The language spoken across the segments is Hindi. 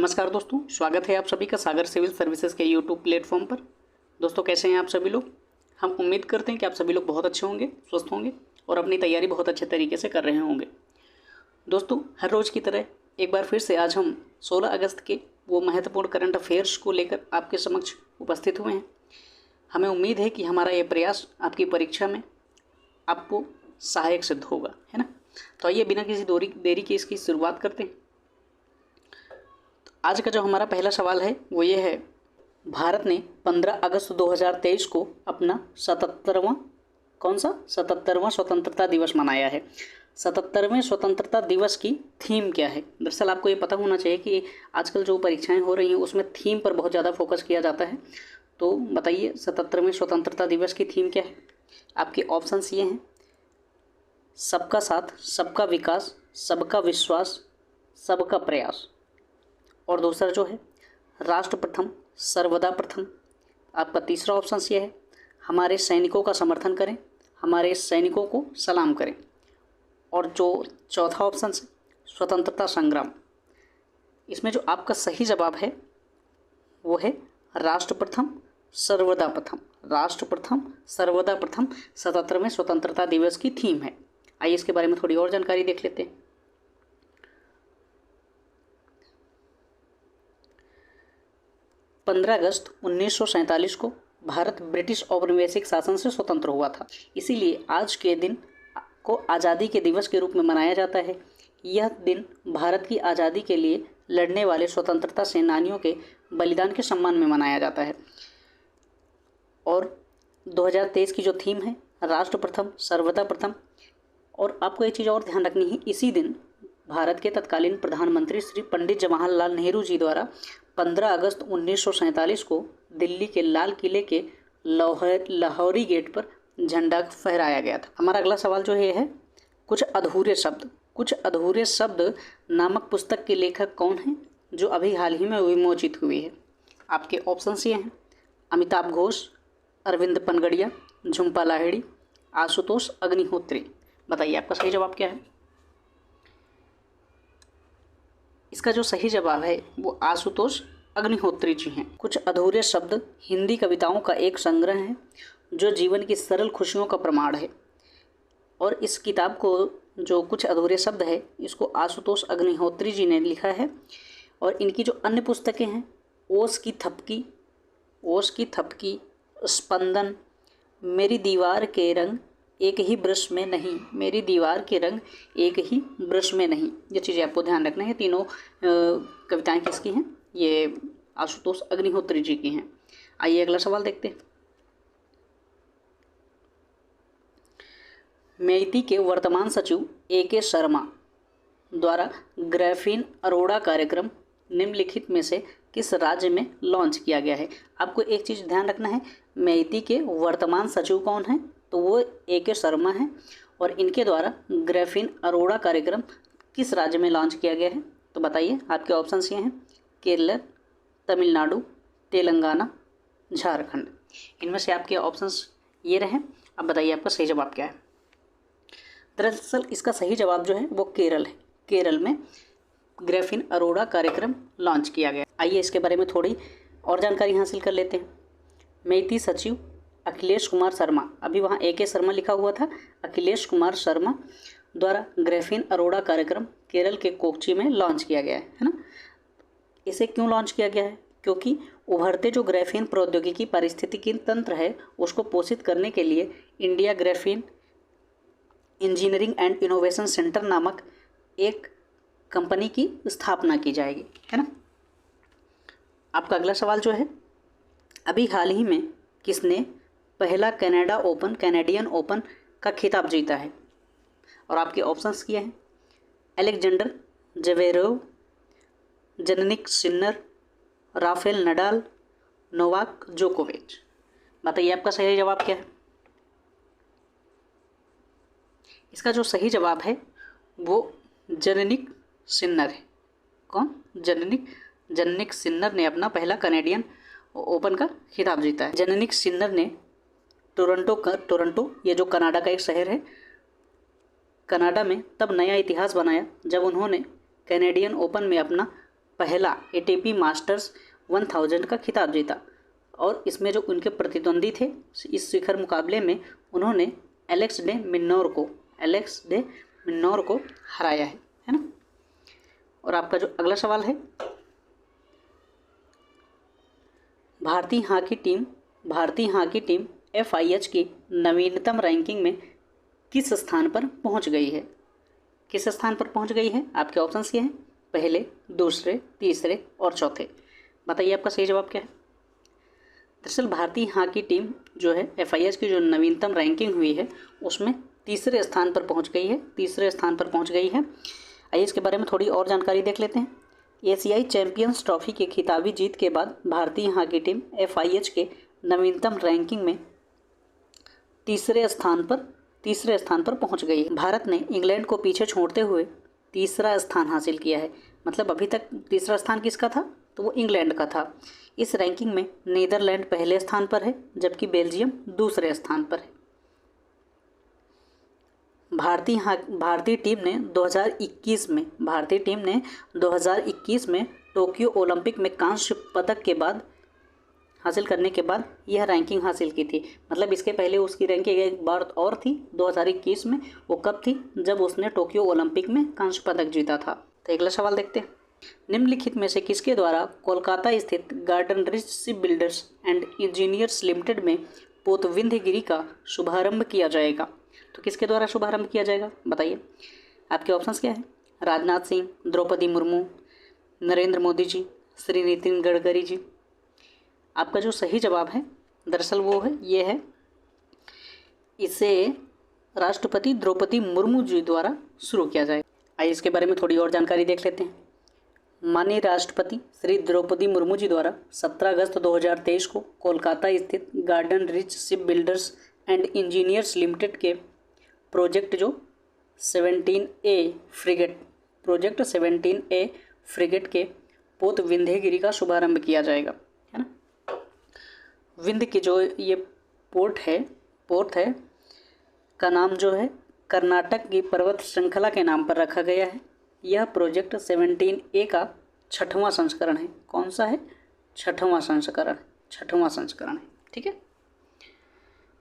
नमस्कार दोस्तों, स्वागत है आप सभी का सागर सिविल सर्विसेज के यूट्यूब प्लेटफॉर्म पर। दोस्तों कैसे हैं आप सभी लोग। हम उम्मीद करते हैं कि आप सभी लोग बहुत अच्छे होंगे, स्वस्थ होंगे और अपनी तैयारी बहुत अच्छे तरीके से कर रहे होंगे। दोस्तों हर रोज़ की तरह एक बार फिर से आज हम 16 अगस्त के वो महत्वपूर्ण करंट अफेयर्स को लेकर आपके समक्ष उपस्थित हुए हैं। हमें उम्मीद है कि हमारा ये प्रयास आपकी परीक्षा में आपको सहायक सिद्ध होगा, है ना। तो आइए बिना किसी देरी के इसकी शुरुआत करते हैं। आज का जो हमारा पहला सवाल है वो ये है, भारत ने 15 अगस्त 2023 को अपना 77वां स्वतंत्रता दिवस मनाया है। 77वें स्वतंत्रता दिवस की थीम क्या है। दरअसल आपको ये पता होना चाहिए कि आजकल जो परीक्षाएं हो रही हैं उसमें थीम पर बहुत ज़्यादा फोकस किया जाता है। तो बताइए 77वें स्वतंत्रता दिवस की थीम क्या है। आपके ऑप्शंस ये हैं, सबका साथ, सबका विकास, सबका विश्वास, सबका प्रयास। और दूसरा जो है राष्ट्र प्रथम, सर्वदा प्रथम। आपका तीसरा ऑप्शन ये है, हमारे सैनिकों का समर्थन करें, हमारे सैनिकों को सलाम करें। और जो चौथा ऑप्शन है स्वतंत्रता संग्राम। इसमें जो आपका सही जवाब है वो है राष्ट्र प्रथम, सर्वदा प्रथम। राष्ट्र प्रथम, सर्वदा प्रथम 77वें स्वतंत्रता दिवस की थीम है। आइए इसके बारे में थोड़ी और जानकारी देख लेते हैं। 15 अगस्त 1947 को भारत ब्रिटिश औपनिवेशिक शासन से स्वतंत्र हुआ था। इसीलिए आज के दिन को आज़ादी के दिवस के रूप में मनाया जाता है। यह दिन भारत की आज़ादी के लिए लड़ने वाले स्वतंत्रता सेनानियों के बलिदान के सम्मान में मनाया जाता है। और 2023 की जो थीम है राष्ट्र प्रथम, सर्वदा प्रथम। और आपको एक चीज़ और ध्यान रखनी है, इसी दिन भारत के तत्कालीन प्रधानमंत्री श्री पंडित जवाहरलाल नेहरू जी द्वारा 15 अगस्त 1947 को दिल्ली के लाल किले के लाहौरी गेट पर झंडा फहराया गया था। हमारा अगला सवाल जो है कुछ अधूरे शब्द नामक पुस्तक के लेखक कौन हैं जो अभी हाल ही में विमोचित हुई है। आपके ऑप्शंस ये हैं, अमिताभ घोष, अरविंद पनगड़िया, झुम्पा लाहिड़ी, आशुतोष अग्निहोत्री। बताइए आपका सही जवाब क्या है। इसका जो सही जवाब है वो आशुतोष अग्निहोत्री जी हैं। कुछ अधूरे शब्द हिंदी कविताओं का एक संग्रह है जो जीवन की सरल खुशियों का प्रमाण है। और इस किताब को जो कुछ अधूरे शब्द है इसको आशुतोष अग्निहोत्री जी ने लिखा है। और इनकी जो अन्य पुस्तकें हैं, ओस की थपकी, स्पंदन, मेरी दीवार के रंग एक ही ब्रश में नहीं, मेरी दीवार के रंग एक ही ब्रश में नहीं, ये चीज़ें आपको ध्यान रखना है। तीनों कविताएं किसकी हैं, ये आशुतोष अग्निहोत्री जी की हैं। आइए अगला सवाल देखते हैं। मेइती के वर्तमान सचिव AK शर्मा द्वारा ग्राफीन अरोड़ा कार्यक्रम निम्नलिखित में से किस राज्य में लॉन्च किया गया है। आपको एक चीज़ ध्यान रखना है, मेइती के वर्तमान सचिव कौन हैं, तो वो AK शर्मा हैं। और इनके द्वारा ग्राफीन अरोड़ा कार्यक्रम किस राज्य में लॉन्च किया गया है। तो बताइए आपके ऑप्शंस ये हैं, केरल, तमिलनाडु, तेलंगाना, झारखंड। इनमें से आपके ऑप्शंस ये रहे। अब बताइए आपका सही जवाब क्या है। दरअसल इसका सही जवाब जो है वो केरल है। केरल में ग्राफीन अरोड़ा कार्यक्रम लॉन्च किया गया। आइए इसके बारे में थोड़ी और जानकारी हासिल कर लेते हैं। मेइती सचिव अखिलेश कुमार शर्मा, अभी वहाँ AK शर्मा लिखा हुआ था, अखिलेश कुमार शर्मा द्वारा ग्राफीन अरोड़ा कार्यक्रम केरल के कोच्चि में लॉन्च किया गया है ना। इसे क्यों लॉन्च किया गया है, क्योंकि उभरते जो ग्राफीन प्रौद्योगिकी पारिस्थितिकी तंत्र है उसको पोषित करने के लिए India graphene engineering and innovation centre नामक एक कंपनी की स्थापना की जाएगी, है ना। आपका अगला सवाल जो है, अभी हाल ही में किसने पहला कैनेडियन ओपन का खिताब जीता है। और आपके ऑप्शंस किए हैं, अलेक्जेंडर ज़वेरेव, जनिक सिन्नर, राफेल नडाल, नोवाक जोकोविच। बताइए आपका सही जवाब क्या है। इसका जो सही जवाब है वो जनिक सिन्नर है। कौन, जनिक सिन्नर ने अपना पहला कैनेडियन ओपन का खिताब जीता है। जनिक सिन्नर ने टोरंटो, ये जो कनाडा का एक शहर है, कनाडा में तब नया इतिहास बनाया जब उन्होंने कैनेडियन ओपन में अपना पहला एटीपी मास्टर्स 1000 का खिताब जीता। और इसमें जो उनके प्रतिद्वंदी थे इस शिखर मुकाबले में, उन्होंने एलेक्स डे मिन्नोर को हराया है ना। और आपका जो अगला सवाल है, भारतीय हॉकी टीम FIH की नवीनतम रैंकिंग में किस स्थान पर पहुंच गई है? किस स्थान पर पहुंच गई है? आपके ऑप्शंस ये हैं, पहले, दूसरे, तीसरे और चौथे। बताइए आपका सही जवाब क्या है। दरअसल भारतीय हॉकी टीम जो है FIH की जो नवीनतम रैंकिंग हुई है उसमें तीसरे स्थान पर पहुंच गई है। आइए इसके बारे में थोड़ी और जानकारी देख लेते हैं। एशियाई चैंपियंस ट्रॉफी की खिताबी जीत के बाद भारतीय हॉकी टीम FIH के नवीनतम रैंकिंग में तीसरे स्थान पर पहुंच गई है। भारत ने इंग्लैंड को पीछे छोड़ते हुए तीसरा स्थान हासिल किया है। मतलब अभी तक तीसरा स्थान किसका था? तो वो इंग्लैंड का था। इस रैंकिंग में नीदरलैंड पहले स्थान पर है, जबकि बेल्जियम दूसरे स्थान पर है। भारतीय टीम ने 2021 में टोक्यो ओलंपिक में कांस्य पदक हासिल करने के बाद यह रैंकिंग हासिल की थी। मतलब इसके पहले उसकी रैंकिंग एक बार और थी 2021 में। वो कब थी? जब उसने टोक्यो ओलंपिक में कांस्य पदक जीता था। तो अगला सवाल देखते हैं। निम्नलिखित में से किसके द्वारा कोलकाता स्थित garden rich ship builders and engineers limited में पोत विंध्यगिरी का शुभारंभ किया जाएगा? तो किसके द्वारा शुभारंभ किया जाएगा बताइए। आपके ऑप्शंस क्या है? राजनाथ सिंह, द्रौपदी मुर्मू, नरेंद्र मोदी जी, श्री नितिन गडकरी जी। आपका जो सही जवाब है दरअसल वो है, ये है, इसे राष्ट्रपति द्रौपदी मुर्मू जी द्वारा शुरू किया जाएगा। आइए इसके बारे में थोड़ी और जानकारी देख लेते हैं। माननीय राष्ट्रपति श्री द्रौपदी मुर्मू जी द्वारा 17 अगस्त 2023 को कोलकाता स्थित garden rich ship builders and engineers limited के प्रोजेक्ट 17A फ्रिगेट के पोत विंध्यगिरी का शुभारंभ किया जाएगा, है ना। विंध्य की जो ये पोर्ट है का नाम जो है कर्नाटक की पर्वत श्रृंखला के नाम पर रखा गया है। यह प्रोजेक्ट 17A का 6वां संस्करण है। कौन सा है? 6वां संस्करण है। ठीक है।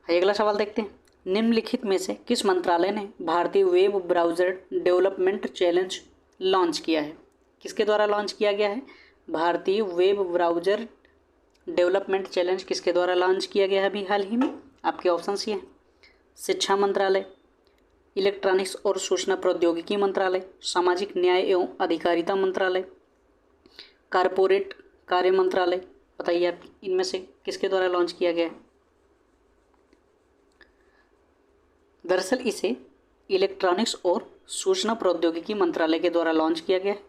अगला सवाल देखते हैं। निम्नलिखित में से किस मंत्रालय ने भारतीय web browser development challenge launch किया है? किसके द्वारा लॉन्च किया गया है? भारतीय वेब ब्राउज़र डेवलपमेंट चैलेंज किसके द्वारा लॉन्च किया गया है अभी हाल ही में? आपके ऑप्शंस ये हैं, शिक्षा मंत्रालय, इलेक्ट्रॉनिक्स और सूचना प्रौद्योगिकी मंत्रालय, सामाजिक न्याय एवं अधिकारिता मंत्रालय, कारपोरेट कार्य मंत्रालय। बताइए आप इनमें से किसके द्वारा लॉन्च किया गया है? दरअसल इसे इलेक्ट्रॉनिक्स और सूचना प्रौद्योगिकी मंत्रालय के द्वारा लॉन्च किया गया है।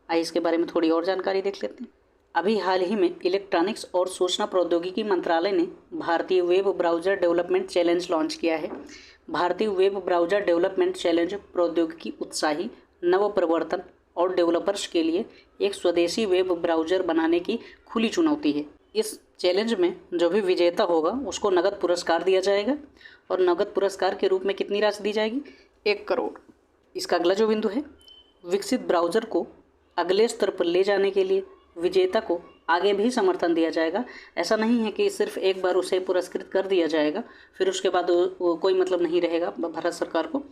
आइए इसके बारे में थोड़ी और जानकारी देख लेते हैं। अभी हाल ही में इलेक्ट्रॉनिक्स और सूचना प्रौद्योगिकी मंत्रालय ने भारतीय web browser development challenge launch किया है। भारतीय वेब ब्राउज़र डेवलपमेंट चैलेंज प्रौद्योगिकी उत्साही, नव प्रवर्तन और डेवलपर्स के लिए एक स्वदेशी वेब ब्राउज़र बनाने की खुली चुनौती है। इस चैलेंज में जो भी विजेता होगा उसको नगद पुरस्कार दिया जाएगा, और नगद पुरस्कार के रूप में कितनी राशि दी जाएगी? 1 करोड़। इसका अगला जो बिंदु है, विकसित ब्राउज़र को अगले स्तर पर ले जाने के लिए विजेता को आगे भी समर्थन दिया जाएगा। ऐसा नहीं है कि सिर्फ एक बार उसे पुरस्कृत कर दिया जाएगा फिर उसके बाद कोई मतलब नहीं रहेगा भारत सरकार को,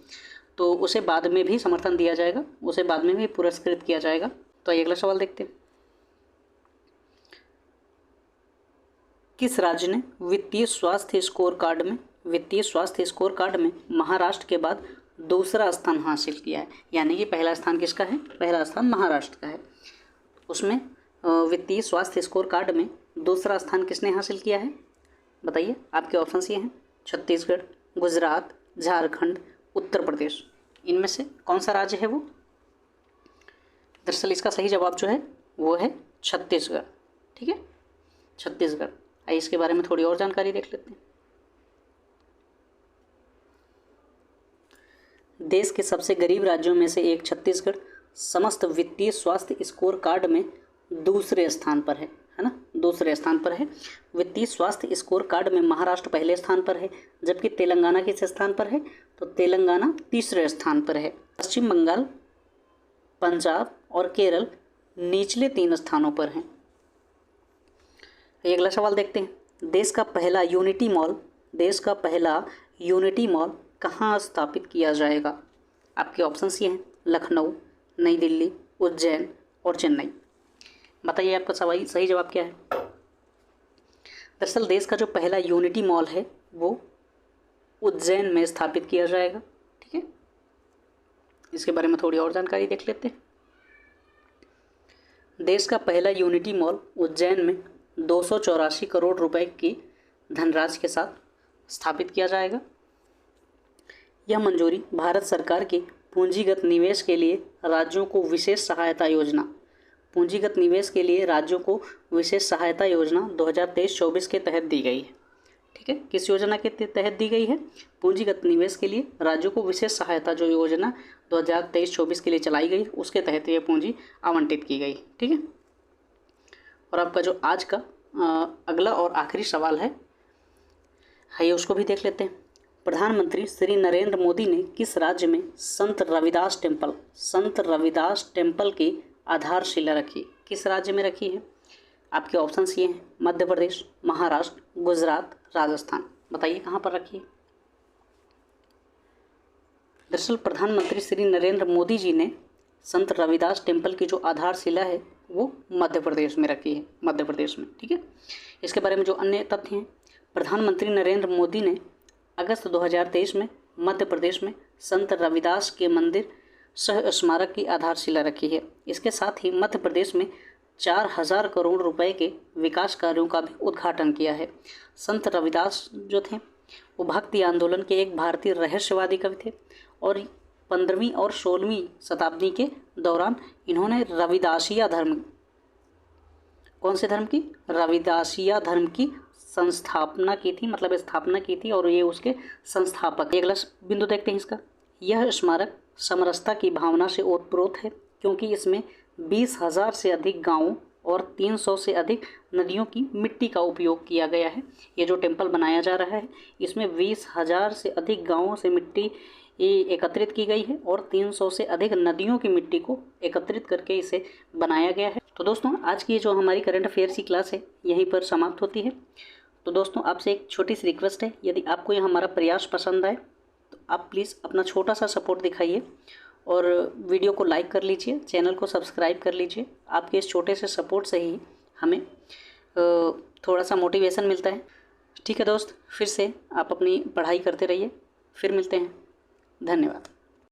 तो उसे बाद में भी समर्थन दिया जाएगा, उसे बाद में भी पुरस्कृत किया जाएगा। तो अगला सवाल देखते हैं। किस राज्य ने वित्तीय स्वास्थ्य स्कोर कार्ड में महाराष्ट्र के बाद दूसरा स्थान हासिल किया है? यानी कि पहला स्थान किसका है? पहला स्थान महाराष्ट्र का है। उसमें वित्तीय स्वास्थ्य स्कोर कार्ड में दूसरा स्थान किसने हासिल किया है? बताइए। आपके ऑप्शंस ये हैं, छत्तीसगढ़, गुजरात, झारखंड, उत्तर प्रदेश। इनमें से कौन सा राज्य है वो? दरअसल इसका सही जवाब जो है वो है छत्तीसगढ़। ठीक है, छत्तीसगढ़। आइए इसके बारे में थोड़ी और जानकारी देख लेते हैं। देश के सबसे गरीब राज्यों में से एक छत्तीसगढ़ समस्त वित्तीय स्वास्थ्य स्कोर कार्ड में दूसरे स्थान पर है ना, दूसरे स्थान पर है। वित्तीय स्वास्थ्य स्कोर कार्ड में महाराष्ट्र पहले स्थान पर है, जबकि तेलंगाना किस स्थान पर है? तो तेलंगाना तीसरे स्थान पर है। पश्चिम बंगाल, पंजाब और केरल निचले 3 स्थानों पर हैं। अगला सवाल देखते हैं। देश का पहला यूनिटी मॉल कहाँ स्थापित किया जाएगा? आपके ऑप्शंस ये हैं, लखनऊ, नई दिल्ली, उज्जैन और चेन्नई। बताइए आपका सही जवाब क्या है? दरअसल देश का जो पहला यूनिटी मॉल है वो उज्जैन में स्थापित किया जाएगा। ठीक है, इसके बारे में थोड़ी और जानकारी देख लेते हैं। देश का पहला यूनिटी मॉल उज्जैन में 284 करोड़ रुपए की धनराशि के साथ स्थापित किया जाएगा। यह मंजूरी भारत सरकार की पूंजीगत निवेश के लिए राज्यों को विशेष सहायता योजना 2023-24 के तहत दी गई है। ठीक है, किस योजना के तहत दी गई है? पूंजीगत निवेश के लिए राज्यों को विशेष सहायता जो योजना 2023-24 के लिए चलाई गई उसके तहत ये पूंजी आवंटित की गई। ठीक है, और आपका जो आज का अगला और आखिरी सवाल है ये उसको भी देख लेते हैं। प्रधानमंत्री श्री नरेंद्र मोदी ने किस राज्य में संत रविदास टेम्पल की आधारशिला रखी? किस राज्य में रखी है? आपके ऑप्शंस ये हैं, मध्य प्रदेश, महाराष्ट्र, गुजरात, राजस्थान। बताइए कहाँ पर रखी है? दरअसल प्रधानमंत्री श्री नरेंद्र मोदी जी ने संत रविदास टेम्पल की जो आधारशिला है वो मध्य प्रदेश में रखी है, मध्य प्रदेश में। ठीक है, इसके बारे में जो अन्य तथ्य हैं, प्रधानमंत्री नरेंद्र मोदी ने अगस्त 2023 में मध्य प्रदेश में संत रविदास के मंदिर सह स्मारक की आधारशिला रखी है। इसके साथ ही मध्य प्रदेश में 4000 करोड़ रुपए के विकास कार्यों का भी उद्घाटन किया है। संत रविदास जो थे वो भक्ति आंदोलन के एक भारतीय रहस्यवादी कवि थे और 15वीं और 16वीं शताब्दी के दौरान इन्होंने रविदासिया धर्म, कौन से धर्म की? रविदासिया धर्म की संस्थापना की थी, मतलब स्थापना की थी, और ये उसके संस्थापक। अगला बिंदु देखते हैं इसका। यह स्मारक समरसता की भावना से ओतप्रोत है क्योंकि इसमें 20,000 से अधिक गांवों और 300 से अधिक नदियों की मिट्टी का उपयोग किया गया है। ये जो टेम्पल बनाया जा रहा है इसमें 20,000 से अधिक गांवों से मिट्टी एकत्रित की गई है और 300 से अधिक नदियों की मिट्टी को एकत्रित करके इसे बनाया गया है। तो दोस्तों आज की जो हमारी करंट अफेयर्स की क्लास है यहीं पर समाप्त होती है। तो दोस्तों आपसे एक छोटी सी रिक्वेस्ट है, यदि आपको ये हमारा प्रयास पसंद आए तो आप प्लीज़ अपना छोटा सा सपोर्ट दिखाइए और वीडियो को लाइक कर लीजिए, चैनल को सब्सक्राइब कर लीजिए। आपके इस छोटे से सपोर्ट से ही हमें थोड़ा सा मोटिवेशन मिलता है। ठीक है दोस्त, फिर से आप अपनी पढ़ाई करते रहिए, फिर मिलते हैं। धन्यवाद।